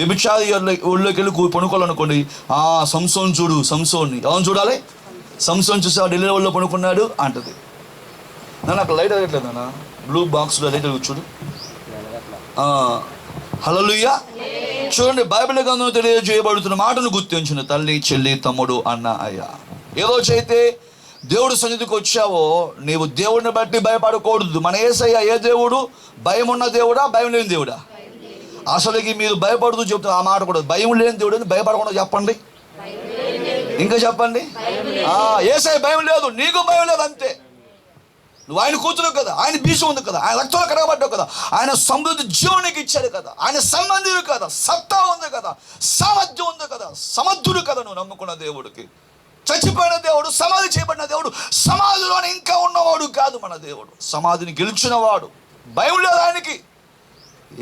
వ్యభిచారి ఊళ్ళోకి వెళ్ళి పనుకోవాలనుకోండి, సంసోన్ చూడు, సంసోన్ని ఎవరు చూడాలి? సంసోన్ చూసి ఢిల్లీ ఊళ్ళో పనుకున్నాడు అంటది. నన్ను అక్కడ లైట్ అడగట్లేదు నాన్న, బ్లూ బాక్స్లో లైట్ అడుగు చూడు. హల్లెలూయా. చూడండి, బైబిల్ గ్రంథంలో తెలియజేయబడుతున్న మాటను గుర్తించిన తల్లి, చెల్లి, తమ్ముడు, అన్న, అయ్యా. ఏ రోజైతే దేవుడు సన్నిధికి వచ్చావో నీవు దేవుడిని బట్టి భయపడకూడదు. మన యేసయ్య ఏ దేవుడు? భయం ఉన్న దేవుడా, భయం లేని దేవుడా? అసలుకి మీరు భయపడుతూ చెప్తున్నారు ఆ మాట కూడా. భయం లేని దేవుడు అని భయపడకుండా చెప్పండి, ఇంకా చెప్పండి. యేసయ్య భయం లేదు, నీకు భయం లేదు, అంతే. నువ్వు ఆయన కూతురు కదా, ఆయన బీజం ఉంది కదా, ఆయన రక్తంలో కడగబడ్డావు కదా, ఆయన సమృద్ధి జీవనికి ఇచ్చాడు కదా, ఆయన సంబంధుడు కదా, సత్తా ఉంది కదా, సామర్థ్యం ఉంది కదా, సమర్థుడు కదా నువ్వు నమ్ముకున్న దేవుడికి. చచ్చిపోయిన దేవుడు, సమాధి చేయబడిన దేవుడు, సమాధిలోనే ఇంకా ఉన్నవాడు కాదు మన దేవుడు. సమాధిని గెలిచినవాడు. భయం లేదు ఆయనకి.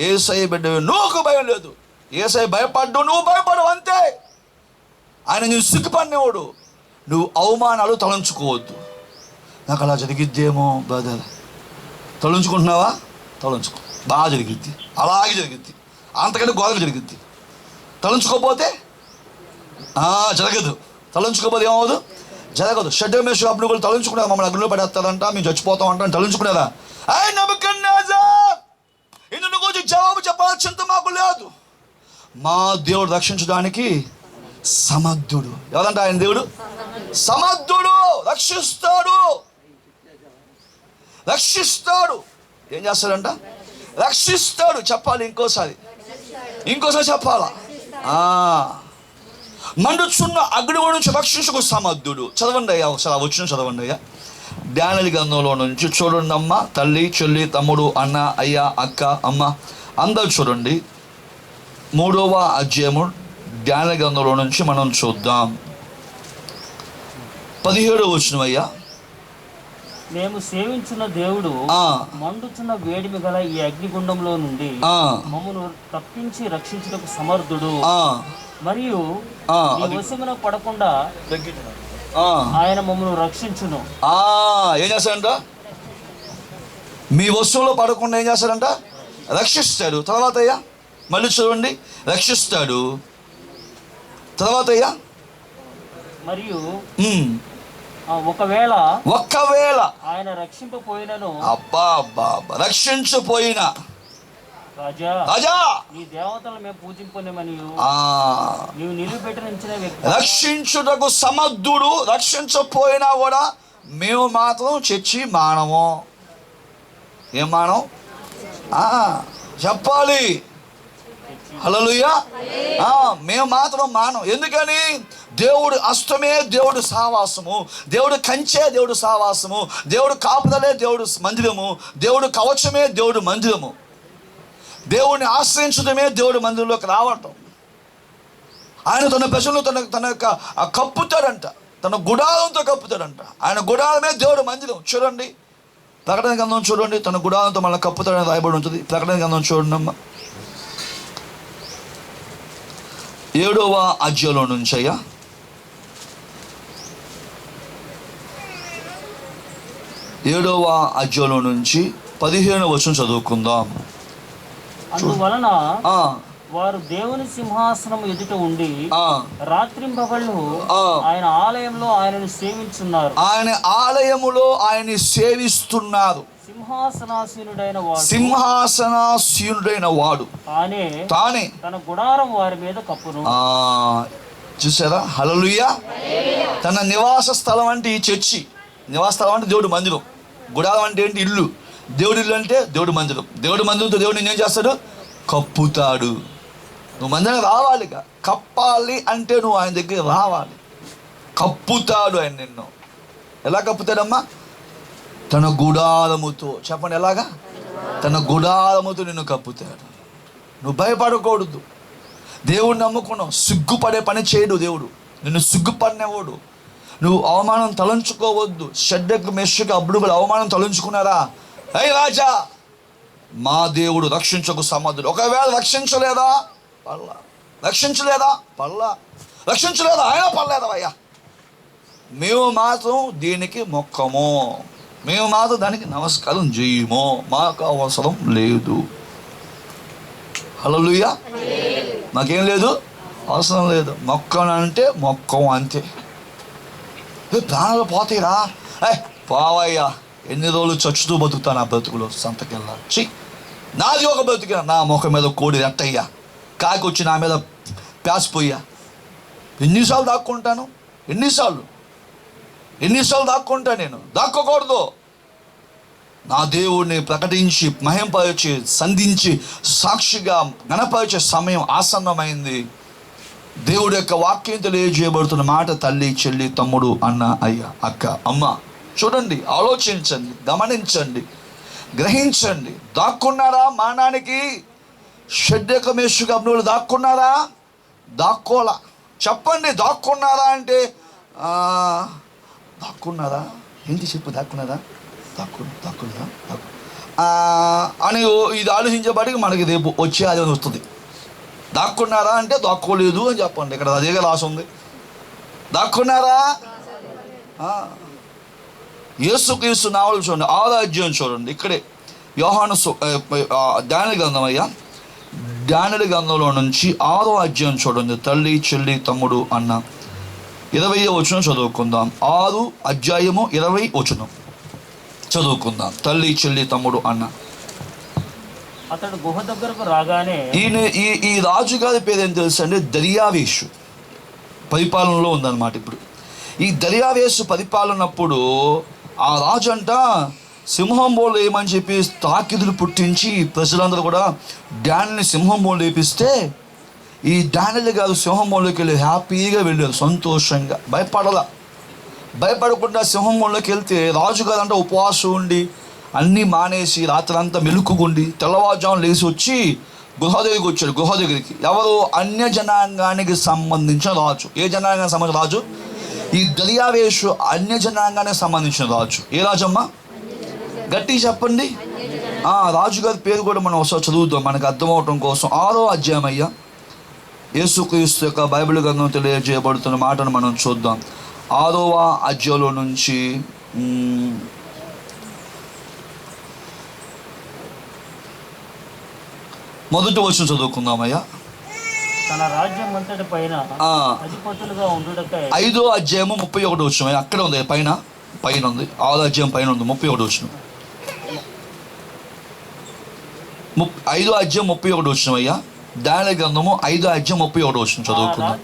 యేసయ్య బిడ్డ, నువ్వు భయం లేదు. యేసయ్య భయపడ్డు, నువ్వు భయపడవు, అంతే. ఆయన నువ్వు సిగ్గుపడినవాడు. నువ్వు అవమానాలు తలంచుకోవద్దు. నాకు అలా జరిగిద్దేమో బ్రదర్, తలంచుకుంటున్నావా? తలంచుకో, బాగా జరిగిద్ది, అలాగే జరిగిద్ది, అంతకంటే గోదలు జరిగిద్ది. తలంచుకోకపోతే జరగదు. తలంచుకోకపోతే ఏమవుదు? జరగదు. షడ్డర్ మేష అప్పుడు కూడా తలంచుకున్నారా? మమ్మల్ని అగ్నిలో పడేస్తారంట, మేము చచ్చిపోతాం అంట, తలంచుకున్నారా? ఇందులో కొంచెం జవాబు చెప్పాల్సింత మాకు లేదు. మా దేవుడు రక్షించడానికి సమర్థుడు. ఎవరంట ఆయన దేవుడు? సమర్థుడు. రక్షిస్తాడు, రక్షిస్తాడు. ఏం చేస్తాడంట? రక్షిస్తాడు. చెప్పాలి ఇంకోసారి చెప్పాలా? మండుచున్న అగ్ని నుంచి రక్షించుకు సమర్థుడు. చదవండి అయ్యా, ఒకసారి వచ్చిన చదవండి అయ్యా. డానియేలు గ్రంథంలో నుంచి చూడండి అమ్మ, తల్లి, చెల్లి, తమ్ముడు, అన్న, అయ్య, అక్క, అమ్మ, అందరు చూడండి. 3వ అధ్యాయము డానియేలు గ్రంథంలో నుంచి మనం చూద్దాం. 17వ వచనం అయ్యా. మేము సేవించున్న దేవుడు మండుచున్న వేడిమి గల ఈ అగ్నిగుండంలో నుండి మమ్మను తప్పించి రక్షించుటకు సమర్థుడు. మరియు వశమున పడకుండా ఆయన మమ్మల్ని రక్షించును. ఏం చేస్తాడంట? మీ వస్తువులో పడకుండా ఏం చేస్తాడంట? రక్షిస్తాడు. తర్వాత అయ్యా మళ్ళీ చూడండి, రక్షిస్తాడు. తర్వాత అయ్యా, మరియు ఒకవేళ ఆయన రక్షింపపోయినను, రక్షించపోయిన రాజా నీ దేవతలను మేము పూజింపనేమని నీవు నిలువబెట్టిన వ్యక్తి. రక్షించుటకు సమర్థుడు. రక్షించపోయినా కూడా మేము మాత్రం చర్చి మానము. ఏం మానం? చెప్పాలి. హల్లెలూయా. మేము మాత్రం మానం. ఎందుకని? దేవుడు అస్తమే దేవుడు సావాసము, దేవుడు కంచే దేవుడు సావాసము, దేవుడు కాపుదలే దేవుడు మందిరము, దేవుడు కవచమే దేవుడు మందిరము. దేవుడిని ఆశ్రయించడమే దేవుడు మందిరంలోకి రావటం. ఆయన తన ప్రజలను తన యొక్క కప్పుతాడంట, తన గుడారంతో కప్పుతాడంట. ఆయన గుడారమే దేవుడు మందిరం. చూడండి, ప్రకటన గ్రంథం చూడండి, తన గుడారంతో మళ్ళీ కప్పుతాడని రాయబడి ఉంటుంది. ప్రకటన గ్రంథం చూడండి అమ్మ, 7వ అధ్యాయంలో నుంచి అయ్యా. 7వ అధ్యాయంలో నుంచి 15వ వచనం చదువుకుందాం. అందువలన వారు దేవుని సింహాసనం ఎదుట ఉండి రాత్రింబగళ్ళు ఆయన ఆలయంలో ఆయనను సేవించున్నారు. ఆయన ఆలయములో ఆయన్ని సేవిస్తున్నారు. సింహాసనాసీనుడైన వాడు తానే తన గుడారం వారి మీద కప్పును. చూసారా? హల్లెలూయా. తన నివాస స్థలం అంటే ఈ చర్చి. నివాస స్థలం అంటే దేవుడు మందిరం. గుడారం అంటే ఏంటి? ఇల్లు. దేవుడి ఇల్లు అంటే దేవుడు మందిరం. దేవుడు మందిరంతో దేవుడిని ఏం చేస్తాడు? కప్పుతాడు. నువ్వు మందిరం రావాలిగా. కప్పాలి అంటే నువ్వు ఆయన దగ్గర రావాలి. కప్పుతాడు ఆయన నిన్ను. ఎలా కప్పుతాడమ్మా? తన గుడారముతో. చెప్పండి, ఎలాగా? తన గుడారముతో నిన్ను కప్పుతాడు. నువ్వు భయపడకూడదు. దేవుడిని నమ్ముకున్నావు. సిగ్గుపడే పని చేయడు దేవుడు. నిన్ను సిగ్గుపడినవాడు. నువ్వు అవమానం తలంచుకోవద్దు. షడ్రకు మెషకు అబ్దుగోలు అవమానం తలంచుకున్నారా? అయ్యి రాజా, మా దేవుడు రక్షించకు సమర్థుడు. ఒకవేళ రక్షించలేదా పల్లా, రక్షించలేదా పల్లా, రక్షించలేదా ఆయన పర్లేదా అయ్యా, మేము మాత్రం దీనికి మొక్కము, మేము మాత్రం దానికి నమస్కారం చేయము, మాకు అవసరం లేదు. హల్లెలూయా. మాకేం లేదు, అవసరం లేదు. మొక్కనంటే మొక్కం అంతే. ప్రాణాలు పోతాయిరా, పోవయ్యా, ఎన్ని రోజులు చచ్చుతూ బతుకుతాను ఆ బ్రతుకులో సంతకెళ్ళా. నాది ఒక బ్రతుక, నా ముఖం మీద కోడి రెట్టయ్యా, కాకి వచ్చి నా మీద ప్యాసిపోయా. ఎన్నిసార్లు దాక్కుంటాను, ఎన్నిసార్లు దాక్కుంటా. నేను దాక్కోకూడదు. నా దేవుడిని ప్రకటించి మహింపరిచి సంధించి సాక్షిగా గణపరిచే సమయం ఆసన్నమైంది. దేవుడి యొక్క వాక్యం తెలియజేయబడుతున్న మాట తల్లి, చెల్లి, తమ్ముడు, అన్న, అయ్య, అక్క, అమ్మ, చూడండి, ఆలోచించండి, గమనించండి, గ్రహించండి. దాక్కున్నారా మానానికి? షడ్డక మేషుగా అబ్నులు దాక్కున్నారా? దాక్కోలా. చెప్పండి, దాక్కున్నారా అంటే దాక్కున్నారా ఏంటి చెప్పు, దాక్కున్నారా అని ఇది ఆలోచించేపాటికి మనకి రేపు వచ్చే అది వస్తుంది. దాక్కున్నారా అంటే దాక్కోలేదు అని చెప్పండి. ఇక్కడ అదేగా రాసి ఉంది. దాక్కున్నారా? యేసుక్రీస్తు నామములో చూడండి, 6వ అధ్యాయం చూడండి. ఇక్కడే యోహాను దానియేలు గ్రంథం అయ్యా, దానియేలు గ్రంథంలో నుంచి 6వ అధ్యాయం చూడండి. తల్లి, చెల్లి, తమ్ముడు, అన్న, 20వ వచనం చదువుకుందాం. 6 అధ్యాయము 20 వచనం చదువుకుందాం. తల్లి, చెల్లి, తమ్ముడు, అన్న. అతడు గుహ దగ్గరకు రాగానే ఈ రాజుగారి పేరు ఏం తెలుసు అండి? దర్యావేషు పరిపాలనలో ఉందన్నమాట. ఇప్పుడు ఈ దర్యావేషు పరిపాలనప్పుడు ఆ రాజు అంట సింహం బోలు వేయమని చెప్పి తాకిదులు పుట్టించి ప్రజలందరూ కూడా డానియేలుని సింహం బోలు వేపిస్తే ఈ డానియేలు గారు సింహం బోలుకి వెళ్ళి హ్యాపీగా వెళ్ళారు, సంతోషంగా, భయపడకుండా సింహం బోలుకి వెళ్తే రాజుగారు అంటే ఉపవాసం ఉండి అన్నీ మానేసి రాత్రంతా మెలుకుగుండి తెల్లవారుజామున లేచి వచ్చి గుహ దగ్గరికి వచ్చాడు. గుహ దగ్గరికి ఎవరు? అన్య జనాంగానికి సంబంధించిన రాజు. ఏ జనాంగానికి సంబంధించిన రాజు? ఈ దర్యావేషు అన్య జనాంగానికి సంబంధించిన రాజు. ఏ రాజమ్మా? గట్టిగా చెప్పండి. రాజుగారి పేరు కూడా మనం ఒకసారి చదువుతాం మనకు అర్థమవటం కోసం. 6వ అధ్యాయం అయ్యా, యేసుక్రీస్తు యొక్క బైబిల్ గ్రంథం తెలియజేయబడుతున్న మాటను మనం చూద్దాం. 6వ అధ్యాయంలో నుంచి మొదటి వచనం చదువుకుందామయ్యా. తన రాజ్యం అంతటి పైన అధిపతులుగా ఉండుటకై 5వ అధ్యాయము 31 వచనం అక్కడ ఉంది, పైన ఉంది. 6వ అధ్యాయం పైన ఉంది, 31 వచనం. 5వ అధ్యాయం 31 వచనం అయ్యా, దానియేలు గ్రంథము 5వ అధ్యాయం 31 వచనం చదువుకుందాం.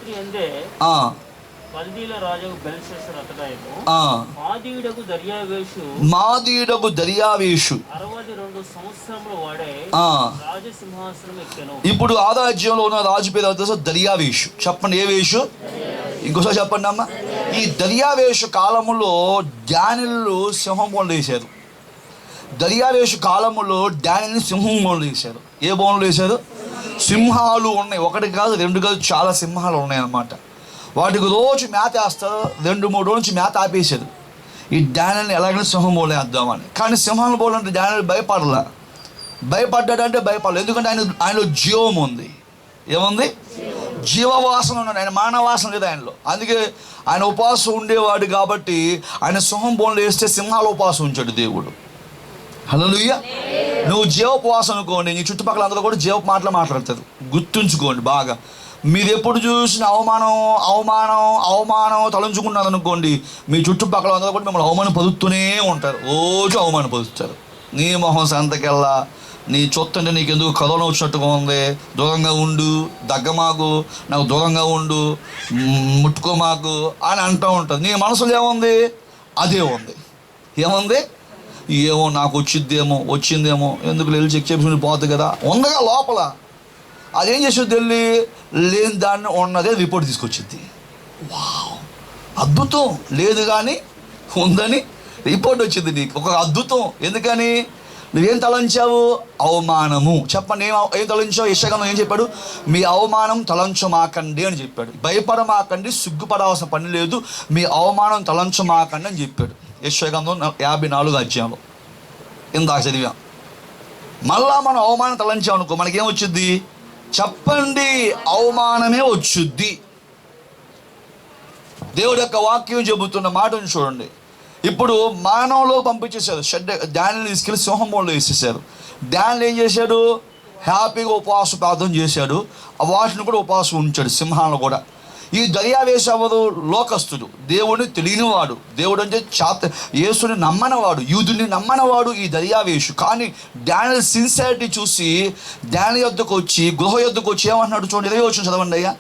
మాదీయుడగు దర్యావేషు ఇప్పుడు 6వ అధ్యాయంలో ఉన్న రాజు పేరు తెలుసా? దర్యావేషు. చెప్పండి, ఏ వేషు? ఇంకోసారి చెప్పండి అమ్మ. ఈ దర్యావేషు కాలములో డానియేలు సింహం బోన్లు వేశారు. దర్యావేషు కాలములో డానియేలుని సింహం బోన్లు వేశారు. ఏ బోన్లు వేశారు? సింహాలు ఉన్నాయి, ఒకటి కాదు, 2 కాదు, చాలా సింహాలు ఉన్నాయి అన్నమాట. వాటికి రోజు మేత వేస్తారు. 2-3 రోజు నుంచి మేత ఆపేశారు. ఈ డానియేలుని ఎలాగైనా సింహం బోన్లు వేద్దామని. కానీ సింహాలు బోన్లు అంటే డానియేలు భయపడ్డాడంటే భయపడలేదు. ఎందుకంటే ఆయనలో జీవం ఉంది. ఏముంది? జీవవాసన ఉన్నాడు. ఆయన మానవాసన లేదు ఆయనలో. అందుకే ఆయన ఉపవాసం ఉండేవాడు కాబట్టి ఆయన సింహం బోన్లు వేస్తే సింహాల ఉపవాసం ఉంచాడు దేవుడు. హల్లెలూయా. నువ్వు జీవోపవాసం అనుకోండి, నీ చుట్టుపక్కల అందరూ కూడా జీవ మాటలు మాట్లాడతారు. గుర్తుంచుకోండి బాగా. మీరు ఎప్పుడు చూసిన అవమానం తలంచుకున్నారు అనుకోండి, మీ చుట్టుపక్కల అందరూ కూడా మిమ్మల్ని అవమానపరుస్తూనే ఉంటారు. రోజు అవమానపరుస్తారు. నీ మొహం సంతకెళ్ళా, నీ చొత్తంటే నీకు ఎందుకు కరోనా వచ్చినట్టుగా ఉంది, దూరంగా ఉండు, దగ్గమాకు, నాకు దూరంగా ఉండు, ముట్టుకోమాకు అని అంటూ ఉంటుంది. నీ మనసులో ఏముంది? అదే ఉంది. ఏముంది? ఏమో నాకు వచ్చిందేమో ఎందుకు వెళ్ళి చెక్ చేసుకుని పోతుంది కదా, ఉందగా లోపల. అదేం చేసేది వెళ్ళి లేని దాన్ని ఉన్నదే రిపోర్ట్ తీసుకొచ్చింది. వావ్, అద్భుతం. లేదు కానీ ఉందని రిపోర్ట్ వచ్చింది నీకు. ఒక అద్భుతం. ఎందుకని? నువ్వేం తలంచావు? అవమానము. చెప్పండి, ఏం తలంచావు? యెషయా ఏం చెప్పాడు? మీ అవమానం తలంచమాకండి అని చెప్పాడు. భయపడమాకండి, సిగ్గుపడాల్సిన పని లేదు, మీ అవమానం తలంచమాకండి అని చెప్పాడు. యెషయా 54వ అధ్యాయంలో ఇందాక చదివాం. మళ్ళా మనం అవమానం తలంచాం అనుకో, మనకేమొచ్చుద్ది? చెప్పండి, అవమానమే వచ్చుద్ది. దేవుడి యొక్క వాక్యం చెబుతున్న మాటను చూడండి. ఇప్పుడు మానవులో పంపించేశారు. డానియేలుని తీసుకెళ్ళి సింహంలో వేసేసారు. డానియేలు ఏం చేశాడు? హ్యాపీగా ఉపవాస ప్రార్థన చేశాడు. వాటిని కూడా ఉపవాసం ఉంచాడు, సింహాలను కూడా. ఈ దర్యావేషు ఎవరు? లోకస్తుడు, దేవుడిని తెలియనివాడు, దేవుడు అంటే యేసుని నమ్మనవాడు, యూదుని నమ్మనవాడు ఈ దర్యావేషు. కానీ డానియల్ సిన్సియారిటీ చూసి డానియల్ యొద్దకు వచ్చి, గృహ యొద్దకు వచ్చి ఏమంటున్నాడు చూడండి, 20 వచనం చదవండి అయ్యా.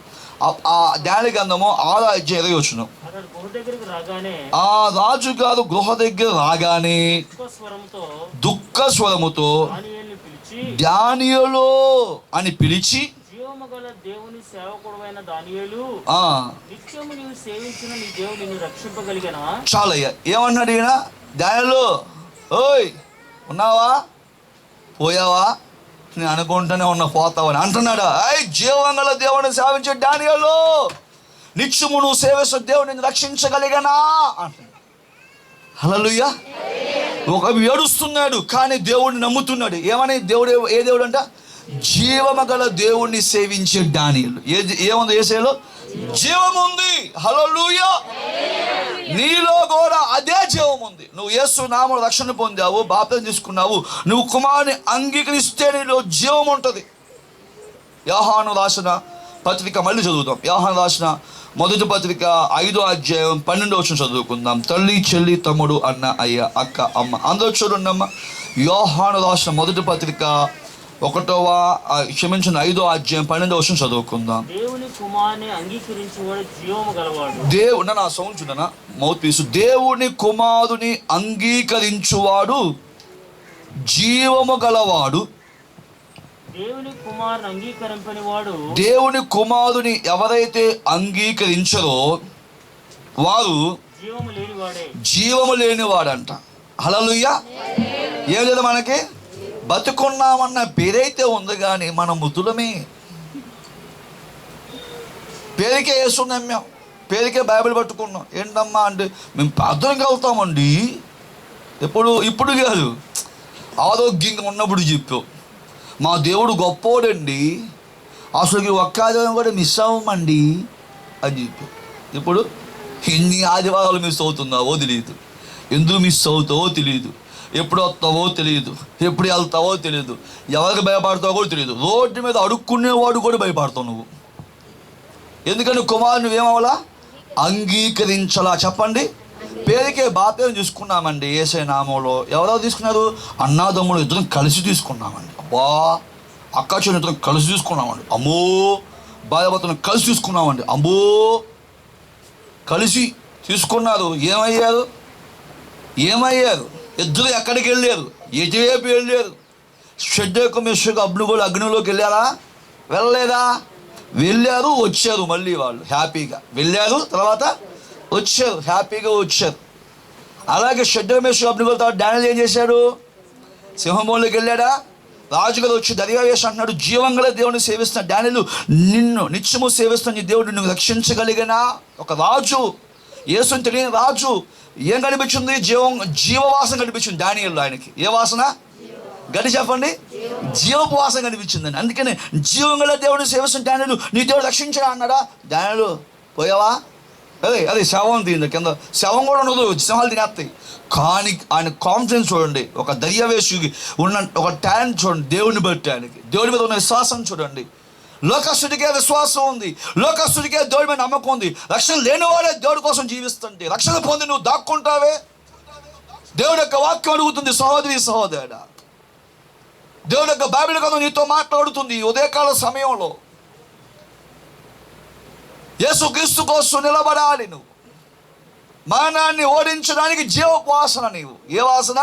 ఆ డానియల్ గ్రంథము 6వ అధ్యాయం 20 వచనం. ఆ రాజుగారు గృహ దగ్గర రాగానే దుఃఖ స్వరముతో దానియేలు అని పిలిచి, దేవుని సేవకుడైన దానియేలు, నిత్యము నీవు సేవించిన నీ దేవుడు నిన్ను రక్షింపగలిగినా. చాలయ్యా, ఏమన్నాడు ఈయన? దానియేలు, ఓయ్ ఉన్నావా, పోయావా, నేను అనుకుంటూనే ఉన్నా పోతావని అంటున్నాడా? జీవంగల దేవుని సేవించే దానియేలు, నిత్యము నువ్వు సేవిస్తున్న దేవుడు నిన్ను రక్షించగలిగనా అంటున్నాడు. హల్లెలూయా. ఒక ఏడుస్తున్నాడు కానీ దేవుడిని నమ్ముతున్నాడు. ఏమని? దేవుడు ఏ దేవుడు అంట? జీవము గల దేవుణ్ణి సేవించే దానియేలు. ఏముంది యేసులో? జీవం ఉంది. హల్లెలూయా. నీలో కూడా అదే జీవం ఉంది. నువ్వు యేసు నామములో రక్షణ పొందావు, బాప్తిసం తీసుకున్నావు, నువ్వు కుమారుని అంగీకరిస్తే నీలో జీవం ఉంటుంది. యోహాను రాసిన పత్రిక మళ్ళీ చదువుతాం. యోహాను రాసిన మొదటి పత్రిక 5వ అధ్యాయం 12వ వచనం చదువుకుందాం. తల్లి, చెల్లి, తమ్ముడు, అన్న, అయ్య, అక్క, అమ్మ అందరూ చూడండి అమ్మ. యోహాను రాసిన మొదటి పత్రిక 5వ అధ్యాయం 12వ వచనం చదువుకుందాం. దేవుని కుమారుని అంగీకరించువాడు జీవము గలవాడు. దేవుడు నా సౌండ్ చూడనా, మౌత్ పీస్. దేవుని కుమారుని అంగీకరించువాడు జీవము గలవాడు. దేవుని కుమారుని అంగీకరింపని వాడు, దేవుని కుమారుని ఎవరైతే అంగీకరించరో వారు జీవము లేనివాడంట. హల్లెలూయా. ఏం లేదు, మనకి బతుకున్నామన్న పేరైతే ఉంది కానీ మనం మృతులమే. పేరుకే యేసు నమ్మాం, పేరుకే బైబిల్ పట్టుకున్నాం. ఏంటమ్మా అంటే మేము ప్రార్థనకి వెళ్తామండి. ఇప్పుడు కాదు, ఆరోగ్యంగా ఉన్నప్పుడు చెప్పావు, మా దేవుడు గొప్పోడండి, అసలు ఒక్క ఆదివారం కూడా మిస్ అవ్వమండి అని చెప్పావు. ఇప్పుడు ఎన్ని ఆదివారాలు మిస్ అవుతున్నావో తెలియదు, ఎందుకు మిస్ అవుతావో తెలియదు, ఎప్పుడు వస్తావో తెలియదు, ఎప్పుడు వెళ్తావో తెలియదు, ఎవరికి భయపడతావో కూడా తెలియదు. రోడ్డు మీద అడుక్కునేవాడు కూడా భయపడతావు నువ్వు. ఎందుకంటే కుమారుని నువ్వేమవలా? అంగీకరించలా. చెప్పండి. పేరుకే బాప్తిసం తీసుకున్నామండి యేసయ్య నామములో. ఎవరో తీసుకున్నారు? అన్నాదమ్ములు ఇద్దరం కలిసి తీసుకున్నామండి. అబ్బా, అక్క చెల్లి ఇద్దరం కలిసి తీసుకున్నామండి. అమ్మో, భార్యాభర్తలను కలిసి తీసుకున్నామండి. అమ్మో, కలిసి తీసుకున్నారు. ఏమయ్యారు? ఇద్దరు ఎక్కడికి వెళ్ళారు? ఎటువైపు వెళ్ళారు? షెడ్డకు మెస్సుకు అగ్నిగోలు అగ్నిలోకి వెళ్ళారా? వెళ్ళలేదా? వెళ్ళారు, వచ్చారు. మళ్ళీ వాళ్ళు హ్యాపీగా వెళ్ళారు, తర్వాత వచ్చారు, హ్యాపీగా వచ్చారు. అలాగే షెడ్డకు మెస్సుకు అగ్నిగోలు తర్వాత డానియేలు ఏం చేశాడు? సింహంలోకి వెళ్ళాడా? రాజుగారు వచ్చి దర్యావేషు అంటున్నాడు, జీవంగల దేవుని సేవిస్తున్న డానియేలు, నిన్ను నిత్యము సేవిస్తున్న నీ దేవుడు నిన్ను రక్షించగలిగినా. ఒక రాజు, యేసుని తెలియని రాజు, ఏం కనిపించింది? జీవవాసన కనిపించింది డానియేలు. ఆయనకి ఏ వాసన? గట్టి చెప్పండి. జీవపు వాసన కనిపించిందండి. అందుకని జీవంగల దేవుడిని సేవిస్తున్న డానియేలు, నీ దేవుడు రక్షించడా అన్నాడా? డానియేలు, పోయావా? అదే శవం తింది, కింద శవం కూడా ఉండదు, సింహాలు తినేస్తాయి. కానీ ఆయన కాన్ఫిడెన్స్ చూడండి, ఒక దర్యావేషుకి ఉన్న ఒక టాలెంట్ చూడండి, దేవుని బట్టి ఆయనకి, దేవుడి మీద ఉన్న విశ్వాసం చూడండి. లోకస్తుడికే విశ్వాసం ఉంది, లోకస్తుడికే దేవుడి మీద నమ్మకం ఉంది. రక్షణ లేనివాడే దేవుడి కోసం జీవిస్తుంటే రక్షణ పొంది నువ్వు దాక్కుంటావే? దేవుడి యొక్క వాక్యం అడుగుతుంది, సహోదరి సహోదరుడా, దేవుడి యొక్క బైబిల్ గ్రంథం నీతో మాట్లాడుతుంది. ఉదయకాల సమయంలో యేసుక్రీస్తు కోసం నిలబడాలి. నువ్వు మరణాన్ని ఓడించడానికి జీవపు వాసన. నీవు ఏ వాసన?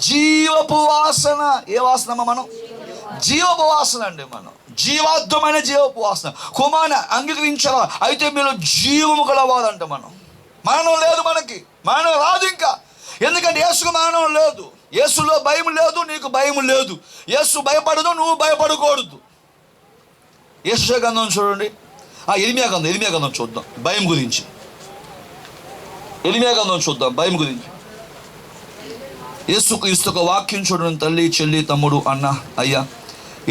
జీవపు వాసన. ఏ వాసన? మనం జీవపు వాసన అండి. మనం జీవార్థమైన జీవపు వాసన. కుమారుని అంగీకరించాలా? అయితే మీరు జీవము గలవాదంట. మరణం లేదు, మనకి మరణం రాదు ఇంకా. ఎందుకంటే యేసుకు మరణం లేదు, యేసులో భయం లేదు, నీకు భయం లేదు. యేసు భయపడదు, నువ్వు భయపడకూడదు. యేసు గ్రంథం చూడండి, ఇర్మియా గ్రంథం చూద్దాం భయం గురించి. ఇర్మియా గ్రంథం చూద్దాం భయం గురించి. యేసుక్రీస్తు యొక్క వాక్యం చూడండి, తల్లి, చెల్లి, తమ్ముడు, అన్న, అయ్యా.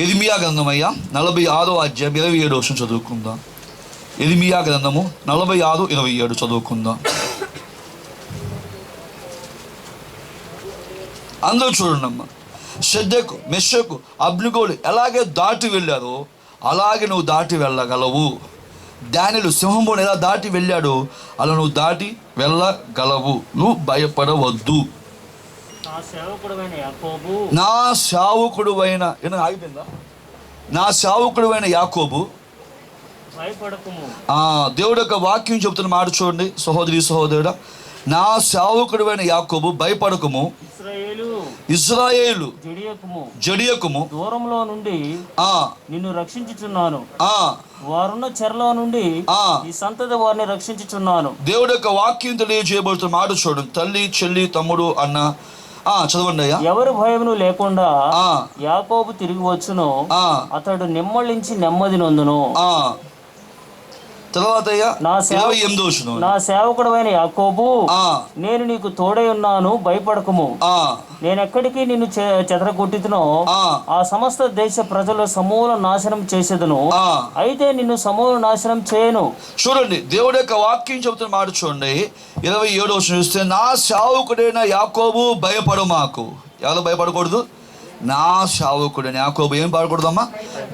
ఇర్మియా గ్రంథం అయ్యా 46వ అధ్యాయం 27వ వచనం చదువుకుందాం. ఇర్మియా గ్రంథము 46:27 చదువుకుందాం. అందరూ చూడండి అమ్మ. షెద్దకు, మెషకు, అబ్నిగోలు ఎలాగే దాటి వెళ్ళారో అలాగే నువ్వు దాటి వెళ్ళగలవు. దానియేలు సింహంబోను ఎలా దాటి వెళ్ళాడో అలా నువ్వు దాటి వెళ్ళగలవు. నువ్వు భయపడవద్దు. నా సేవకుడైన యాకోబు, నా సేవకుడువైన ఆగిపోయిందా? నా సేవకుడువైన యాకోబు, భయపడకుము. దేవుడు యొక్క వాక్యం చెబుతున్న మాట చూడండి సహోదరి సహోదరుడా. నా సేవకుడువైన యాకోబు, భయపడకుము. ఇశ్రాయేలు, జడియకుము. దూరంలో నుండి నిన్ను రక్షించుచున్నాను. వారున్న చెరలో నుండి ఈ సంతతి వారిని రక్షించుచున్నాను. దేవుడు యొక్క వాక్యం తెలియజేయబడుతున్న మాట చూడండి. తల్లి, చెల్లి, తమ్ముడు, అన్న, చదవండి అయ్యా. ఎవరు భయమును లేకుండా యాకోబు తిరిగి వచ్చును, అతడు నిమ్మళించి నెమ్మది నొందును. తర్వాత నా సేవకుడైన యాకోబు, నేను నీకు తోడై ఉన్నాను, భయపడకుము. నేనెక్కడికి నిన్ను చెదరగొట్టుతునో ఆ సమస్త దేశ ప్రజల సమూల నాశనం చేసేదను, అయితే నిన్ను సమూల నాశనం చేయను. చూడండి దేవుడి యొక్క వాక్యం చెబుతున్న మాట చూడండి. 27వ వచనం చూస్తే, నా సేవకుడైన యాకోబు భయపడమాకు. ఎవరు భయపడకూడదు? నా సేవకుడైన యాకోబు ఏం పడకూడదమ్మా?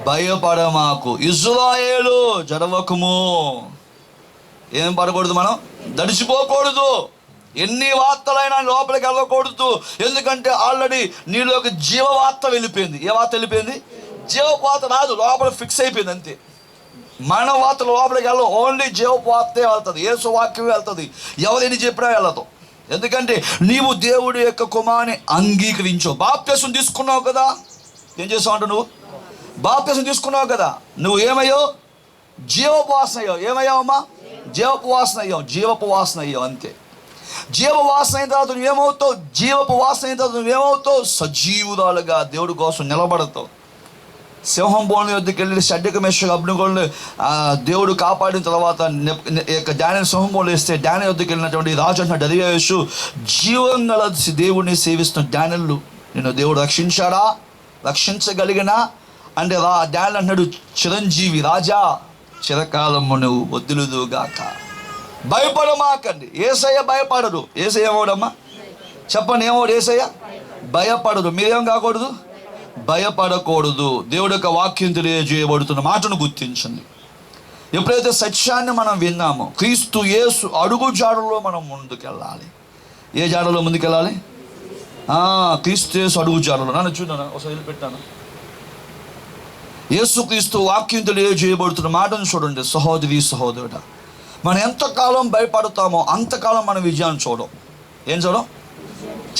భయపడమాకు. ఇశ్రాయేలు, జడవకుము. ఏం పడకూడదు? మనం దడిచిపోకూడదు. ఎన్ని వార్తలైనా లోపలికి వెళ్ళకూడదు. ఎందుకంటే ఆల్రెడీ నీలోకి జీవవార్త వెళ్ళిపోయింది. ఏ వార్త వెళ్ళిపోయింది? జీవవార్త రాదు, లోపల ఫిక్స్ అయిపోయింది అంతే. మన వార్త లోపలికి వెళ్ళదు, ఓన్లీ జీవవార్తే వెళ్తుంది, యేసు వాక్యమే వెళ్తుంది. ఎవరిని చెప్పినా వెళ్ళదు. ఎందుకంటే నీవు దేవుడి యొక్క కుమారుని అంగీకరించావు. బాప్తిసం తీసుకున్నావు కదా. ఏం చేసావు అంట? నువ్వు బాప్తిసం తీసుకున్నావు కదా. నువ్వు ఏమయ్యావు? జీవోపవాసన అయ్యావు. ఏమయ్యావమ్మా? జీవోపవాసన అయ్యావు. జీవోపవాసన అయ్యావు అంతే. జీవవాసన అయిన తర్వాత నువ్వేమవుతావు? జీవోపవాసన అయిన తర్వాత నువ్వేమవుతావు? సజీవురాలుగా దేవుడి కోసం నిలబడతావు. సింహం బోను యొద్దకు వెళ్ళి షడ్డక మెషకు అబ్నిగోలుని దేవుడు కాపాడిన తర్వాత దానియేలు సింహం బోను వేస్తే దానియేలు యొద్దకు వెళ్ళినటువంటి రాజు అంటున్న దర్యావేషు, జీవం గల దేవుడిని సేవిస్తున్న దానియేలు నిన్ను దేవుడు రక్షించాడా? రక్షించగలిగినా అంటే దానియేలు అంటున్నాడు, చిరంజీవి రాజా చిరకాలము నువ్వు వద్దులుదుగాక. భయపడమాకండి. యేసయ్య భయపడరు. యేసయ్య ఏమోడమ్మా? చెప్పండి, ఏమోడు యేసయ్య? భయపడరు. మీరేం కాకూడదు? భయపడకూడదు. దేవుడి యొక్క వాక్యం తెలియజేయబడుతున్న మాటను గుర్తించండి. ఎప్పుడైతే సత్యాన్ని మనం విన్నామో, క్రీస్తు యేసు అడుగు జాడలో మనం ముందుకెళ్ళాలి. ఏ జాడలో ముందుకెళ్ళాలి? క్రీస్తు యేసు అడుగు జాడలో. నన్ను చూడనా ఒకసారి పెట్టాను. యేసు క్రీస్తు వాక్యం తెలియజేయబడుతున్న మాటను చూడండి సహోదరి సహోదరుడా. మనం ఎంతకాలం భయపడతామో అంతకాలం మనం విజయాన్ని చూడం. ఏం చూడం?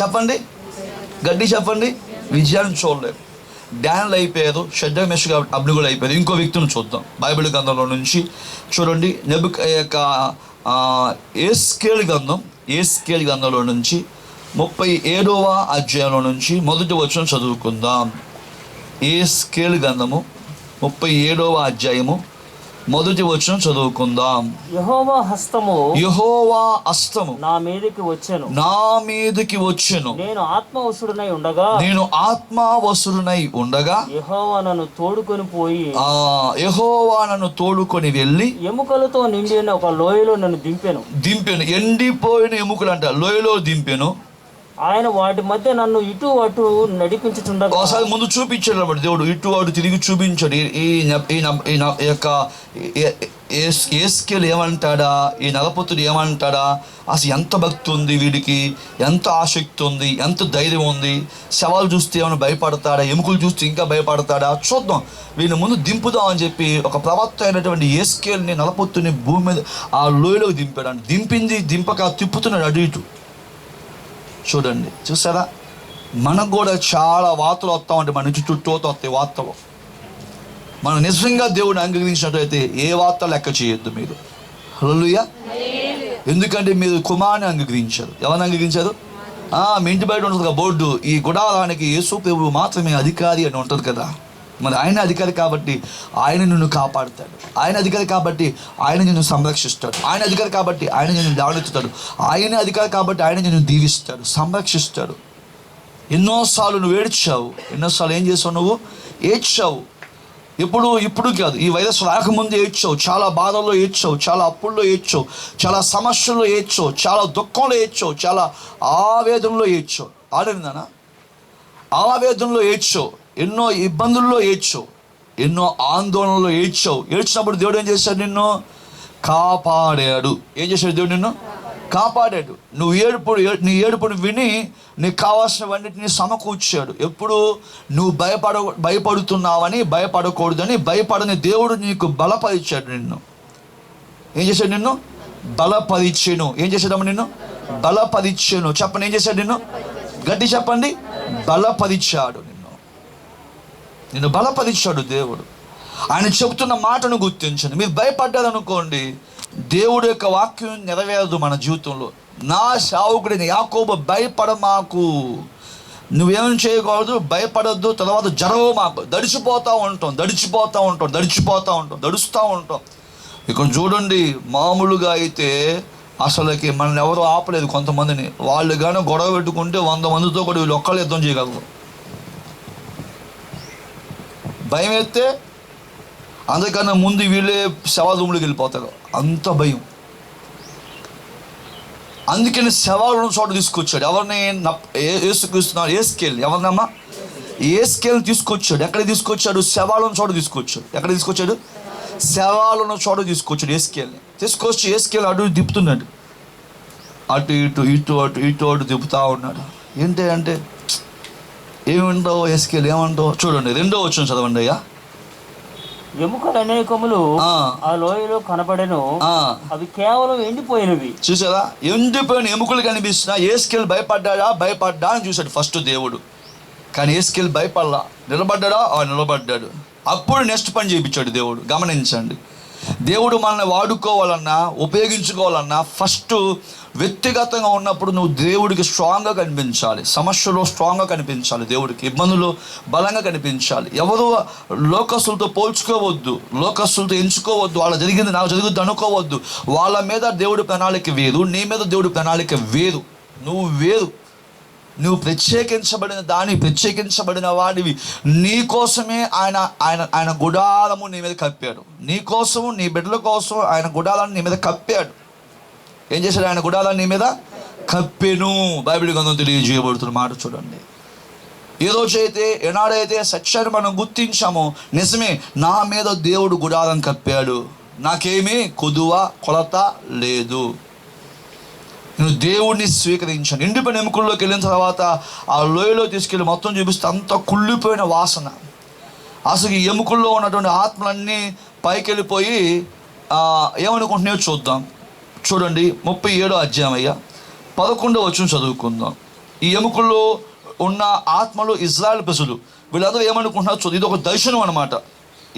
చెప్పండి, గడ్డి చెప్పండి. విజయాన్ని చూడలేదు. డానియేలు అయిపోయారు, షడ్రక్ మెషక్ అబ్నిగోలు అయిపోయారు. ఇంకో వ్యక్తిని చూద్దాం బైబిల్ గ్రంథంలో నుంచి. చూడండి, యేస్కేలు గ్రంథంలో నుంచి 37వ అధ్యాయంలో నుంచి మొదటి వచనం చదువుకుందాం. యేస్కేలు గ్రంథము 37వ అధ్యాయము మొదటి వచనం చదువుకుందాం. యెహోవా హస్తము నా మీదకి వచ్చెను. నేను ఆత్మవశుడనై ఉండగా యెహోవా నన్ను తోడుకొని వెళ్ళి ఎముకలతో నిండిన ఒక లోయలో నన్ను దింపెను. ఎండిపోయిన ఎముకలు అంట లోయలో దింపెను. ఆయన వాటి మధ్య నన్ను ఇటు అటు నడిపించుచుండగా, ఒకసారి ముందు చూపించాడు అన్నమాట దేవుడు, ఇటు అటు తిరిగి చూపించాడు. ఈ యొక్క యేస్కేలు ఏమంటాడా, ఈ నరపుత్రుడు ఏమంటాడా, అసలు ఎంత భక్తి ఉంది వీడికి, ఎంత ఆసక్తి ఉంది, ఎంత ధైర్యం ఉంది, శవాలు చూస్తే ఏమైనా భయపడతాడా, ఎముకలు చూస్తే ఇంకా భయపడతాడా, చూద్దాం వీడిని ముందు దింపుదాం అని చెప్పి ఒక ప్రవక్త అయినటువంటి యేస్కేలుని నరపుత్రుని భూమి మీద ఆ లోయలోకి దింపాడు. దింపక తిప్పుతున్నాడు అటు ఇటు. చూడండి, చూసారా? మనకు కూడా చాలా వార్తలు వస్తామంటే మన నుంచి చుట్టూ వస్తాయి వార్తలు. మనం నిజంగా దేవుడిని అంగీకరించినట్లయితే ఏ వార్త లెక్క చేయొద్దు మీరు. హల్లెలూయా. ఎందుకంటే మీరు కుమారుని అంగీకరించారు. ఎవరిని అంగీకరించారు? మీ ఇంటి బయట ఉంటుంది కదా బోర్డు, ఈ గుడారానికి యేసు ప్రభువు మాత్రమే అధికారి అని ఉంటుంది కదా. మరి ఆయన అధికారి కాబట్టి ఆయన నిన్ను కాపాడుతాడు. ఆయన అధికారి కాబట్టి ఆయన నిన్ను సంరక్షిస్తాడు. ఆయన అధికారి కాబట్టి ఆయన నిన్ను లేవనెత్తుతాడు. ఆయన అధికారి కాబట్టి ఆయన నిన్ను దీవిస్తాడు, సంరక్షిస్తాడు. ఎన్నోసార్లు నువ్వు ఏడ్చావు. ఎన్నోసార్లు ఏం చేసావు? నువ్వు ఏడ్చావు. ఇప్పుడు కాదు, ఈ వైరస్ రాకముందు ఏడ్చావు. చాలా బాధల్లో ఏడ్చావు, చాలా అప్పుల్లో ఏడ్చావు, చాలా సమస్యల్లో ఏడ్చావు, చాలా దుఃఖంలో ఏడ్చావు, చాలా ఆవేదనలో ఏడ్చావు. ఆడేందానా ఆవేదనలో ఏడ్చావు, ఎన్నో ఇబ్బందుల్లో ఏడ్చావు, ఎన్నో ఆందోళనలో ఏడ్చావు. ఏడ్చినప్పుడు దేవుడు ఏం చేశాడు? నిన్ను కాపాడాడు. ఏం చేశాడు దేవుడు? నిన్ను కాపాడాడు. నీ ఏడుపును విని నీకు కావాల్సినవన్నిటిని సమకూర్చాడు. ఎప్పుడు నువ్వు భయపడుతున్నావని, భయపడకూడదని, భయపడని దేవుడు నీకు బలపరిచాడు. నిన్ను ఏం చేశాడు? నిన్ను బలపరిచాను. ఏం చేశాడమ్మ? నిన్ను బలపరిచాను. చెప్పండి, ఏం చేశాడు? నిన్ను గట్టి చెప్పండి. బలపరిచాడు. నిన్ను బలపరిచాడు దేవుడు. ఆయన చెబుతున్న మాటను గుర్తించండి. మీరు భయపడ్డారనుకోండి, దేవుడు యొక్క వాక్యం నెరవేరదు మన జీవితంలో. నా సేవకుడిని యాకోబు, భయపడమాకు, నువ్వేం చేయకూడదు, భయపడద్దు, తర్వాత జరగవు మాకు. దడుస్తూ ఉంటాం. ఇక్కడ చూడండి, మామూలుగా అయితే అసలుకి మనల్ని ఎవరు ఆపలేదు. కొంతమందిని వాళ్ళు కానీ గొడవ పెట్టుకుంటే 100 మందితో కూడా వీళ్ళు ఒక్కళ్ళు యుద్ధం చేయగలరు. భయం వేస్తే అందుకన్నా ముందు వీళ్ళే శవాలూములకు వెళ్ళిపోతారు, అంత భయం. అందుకని శవాలను చోట తీసుకొచ్చాడు. ఎవరిని? యేసుక్రీస్తున్నారు. ఎవరినమ్మా? ఏస్కేల్ని తీసుకొచ్చాడు. ఎక్కడ తీసుకొచ్చాడు? శవాలను చోట తీసుకొచ్చాడు. ఎక్కడ తీసుకొచ్చాడు? శవాలను చోట తీసుకొచ్చాడు. తీసుకొచ్చి ఏస్కేల్ అటు తిప్పుతున్నాడు. అటు తిప్పుతా ఉన్నాడు. ఏంటి అంటే, ఏమంటావు ఏస్కేల్, ఏమంటావు? చూడండి, 2వ వచనం చదవండి అయ్యా. ఎముకలు అనేకములు ఆ లోయలో కనబడెను, అవి కేవలం ఎండిపోయినవి. చూసారా? ఎండిపోయిన ఎముకలు కనిపిస్తున్నా. ఏస్కేల్ భయపడ్డా అని చూశాడు ఫస్ట్ దేవుడు. కానీ ఏస్కేల్ భయపడలా. నిలబడ్డాడు. అప్పుడు నెక్స్ట్ పని చేయించాడు దేవుడు. గమనించండి, దేవుడు మనల్ని వాడుకోవాలన్నా, ఉపయోగించుకోవాలన్నా, ఫస్ట్ వ్యక్తిగతంగా ఉన్నప్పుడు నువ్వు దేవుడికి స్ట్రాంగ్గా కనిపించాలి. సమస్యలో స్ట్రాంగ్గా కనిపించాలి, దేవుడికి ఇబ్బందులు బలంగా కనిపించాలి. ఎవరు లోకస్తులతో పోల్చుకోవద్దు, లోకస్తులతో ఎంచుకోవద్దు. వాళ్ళ జరిగింది నాకు జరుగుద్ది అనుకోవద్దు. వాళ్ళ మీద దేవుడి ప్రణాళిక వేరు, నీ మీద దేవుడి ప్రణాళిక వేరు. నువ్వు వేరు. నువ్వు ప్రత్యేకించబడిన వాడివి. నీ కోసమే ఆయన గుడారము నీ మీద కప్పాడు. నీ కోసము, నీ బిడ్డల కోసం ఆయన గుడారాన్ని నీ మీద కప్పాడు. ఏం చేశాడు? ఆయన గుడారాన్ని నీ మీద కప్పెను. బైబిల్ గ్రంథం తెలియజేయబడుతున్న మాట చూడండి. ఏ రోజైతే, ఎనాడైతే సత్యాన్ని మనం గుర్తించామో, నిజమే, నా మీద దేవుడు గుడారం కప్పాడు, నాకేమీ కొదువ కొలత లేదు, నేను దేవుడిని స్వీకరించాను. ఎండిపోయిన ఎముకల్లోకి వెళ్ళిన తర్వాత ఆ లోయలో తీసుకెళ్ళి మొత్తం చూపిస్తే అంత కుళ్ళిపోయిన వాసన. అసలు ఈ ఎముకల్లో ఉన్నటువంటి ఆత్మలన్నీ పైకి వెళ్ళిపోయి ఏమనుకుంటున్నాయో చూద్దాం. చూడండి, 37వ అధ్యాయం అయ్యా, 11వ వచనం చదువుకుందాం. ఈ ఎముకల్లో ఉన్న ఆత్మలు ఇజ్రాయెల్ ప్రజలు. వీళ్ళందరూ ఏమనుకుంటున్నారు చూద్దాం. ఇది ఒక దర్శనం అనమాట.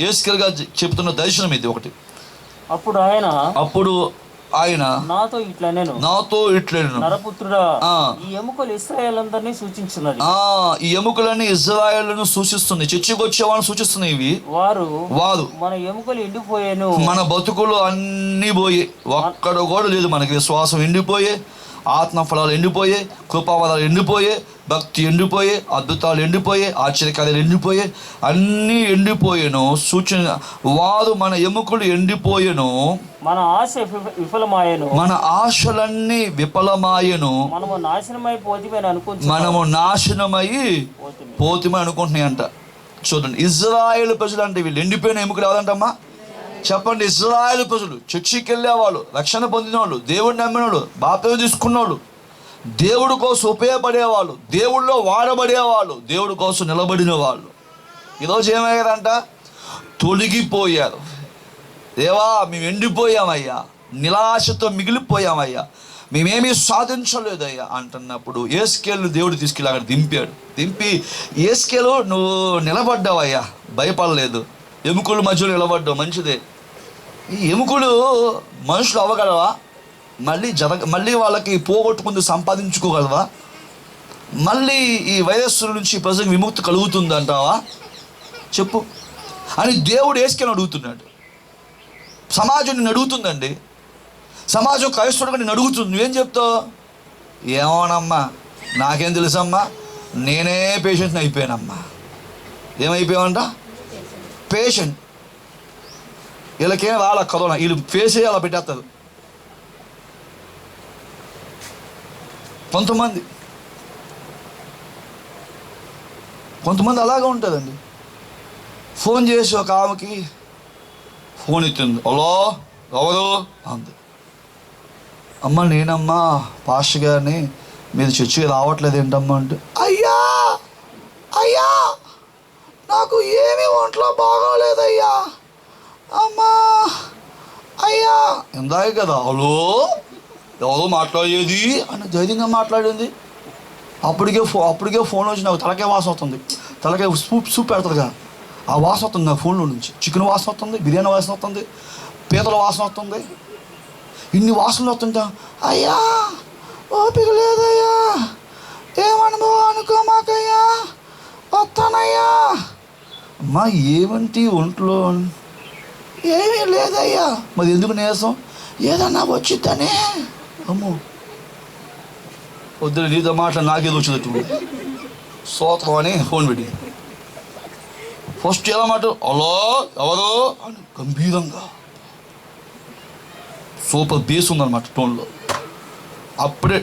యేసుక్రీస్తు గారు చెప్తున్న దర్శనం ఇది ఒకటి. అప్పుడు ఆయన నాతో ఇట్లనేను, నరపుత్రుడా, ఈ ఎముకలు ఇశ్రాయేలందరినీ సూచించున్నది. ఈ ఎముకలన్నీ ఇశ్రాయేలును సూచిస్తుంది, చర్చికి వచ్చే వాళ్ళని సూచిస్తున్నాయి. ఇవి వారు మన ఎముకలు ఎండిపోయాను, మన బతుకులు అన్నీ పోయి, ఒక్కడ కూడా లేదు మనకి. విశ్వాసం ఎండిపోయే, ఆత్మ ఫలాలు ఎండిపోయే, కృపావరాలు ఎండిపోయే, భక్తి ఎండిపోయే, అద్భుతాలు ఎండిపోయే, ఆశ్చర్యకార్యాలు ఎండిపోయే, అన్నీ ఎండిపోయేను. సూచన వారు మన ఎముకలు ఎండిపోయేను, మన ఆశ విఫలమాయను, మన ఆశలన్నీ విఫలమాయను, మనము నాశనమై పోతిమని అనుకుంటున్నాయంట. చూడండి, ఇజ్రాయేల్ ప్రజలు అంటే వీళ్ళు ఎండిపోయిన ఎముకలు ఎవరంటమ్మా? చెప్పండి. ఇజ్రాయేల్ ప్రజలు, చర్చికి వెళ్ళేవాళ్ళు, రక్షణ పొందినవాళ్ళు, దేవుడిని నమ్మినవాళ్ళు, బాప్తిసం తీసుకున్నవాళ్ళు, దేవుడి కోసం ఉపయోగపడేవాళ్ళు, దేవుళ్ళో వాడబడేవాళ్ళు, దేవుడి కోసం నిలబడిన వాళ్ళు. ఈరోజు ఏమయ్యారంట? తొలగిపోయారు. దేవా, మేము ఎండిపోయామయ్యా, నిరాశతో మిగిలిపోయామయ్యా, మేమేమీ సాధించలేదయ్యా అంటున్నప్పుడు యేసుక్రీస్తును దేవుడు తీసుకెళ్ళి అక్కడ దింపి యేసుక్రీస్తు నువ్వు నిలబడ్డావయ్యా, భయపడలేదు, ఎముకల మధ్యలో నిలబడ్డావు, మంచిదే. ఈ ఎముకలు మనుషులు అవ్వగలవా? మళ్ళీ వాళ్ళకి పోగొట్టుకుంది సంపాదించుకోగలవా? మళ్ళీ ఈ వైరస్సుల నుంచి ప్రజలకు విముక్తి కలుగుతుందంటావా? చెప్పు అని దేవుడు యేసుక్రీస్తుని అడుగుతున్నాడు. సమాజం నిన్ను అడుగుతుందండి. సమాజం క్రైస్తవుడుగా నిన్ను అడుగుతుంది. నువ్వేం చెప్తావు? ఏమోనమ్మా, నాకేం తెలుసమ్మా, నేనే పేషెంట్ని అయిపోయానమ్మా. ఏమైపోయావంట? పేషెంట్. వీళ్ళకేం రాలా కరోనా, వీళ్ళు ఫేసే అలా పెట్టేస్తారు. కొంతమంది కొంతమంది అలాగే ఉంటుందండి. ఫోన్ చేసి ఒక ఆమెకి ఫోన్ ఎత్తింది. హలో, ఎవరు అంది. అమ్మ నేనమ్మా పాస్టర్ గారిని, మీరు చర్చికి రావట్లేదు ఏంటమ్మా అంటే, అయ్యా అయ్యా నాకు ఏమీ ఒంట్లో బాగోలేదయ్యా, అమ్మా అయ్యా. ఇందాక కదా హలో ఎవరో మాట్లాడేది అని ధైర్యంగా మాట్లాడింది. అప్పటికే ఫోన్ వచ్చి నాకు తలకే వాసన వస్తుంది. తలకే సూప్ పెడతారుగా, ఆ వాసన వస్తుంది నా ఫోన్లో నుంచి. చికెన్ వాసన వస్తుంది, బిర్యానీ వాసన వస్తుంది, పీతల వాసన వస్తుంది. ఇన్ని వాసనలు వస్తుంటా, అయ్యా ఓపిక లేదయ్యా, ఏమనుభవం అనుకోమాకయ్యా, వస్తానయ్యా. అమ్మా ఏమంటి ఒంట్లో? ఏమీ లేదయ్యా. మరి ఎందుకు నీరసం? ఏదన్నా వచ్చిద్దనే. అమ్మో వద్దు, నీతో మాట నాకేదో వచ్చినట్టు సోత్రం అని ఫోన్ పెట్టి ఫస్ట్ ఎలా మాట, హలో ఎవరు అని గంభీరంగా సూపర్ బేస్ ఉందన్నమాట టోన్లో. అప్పుడే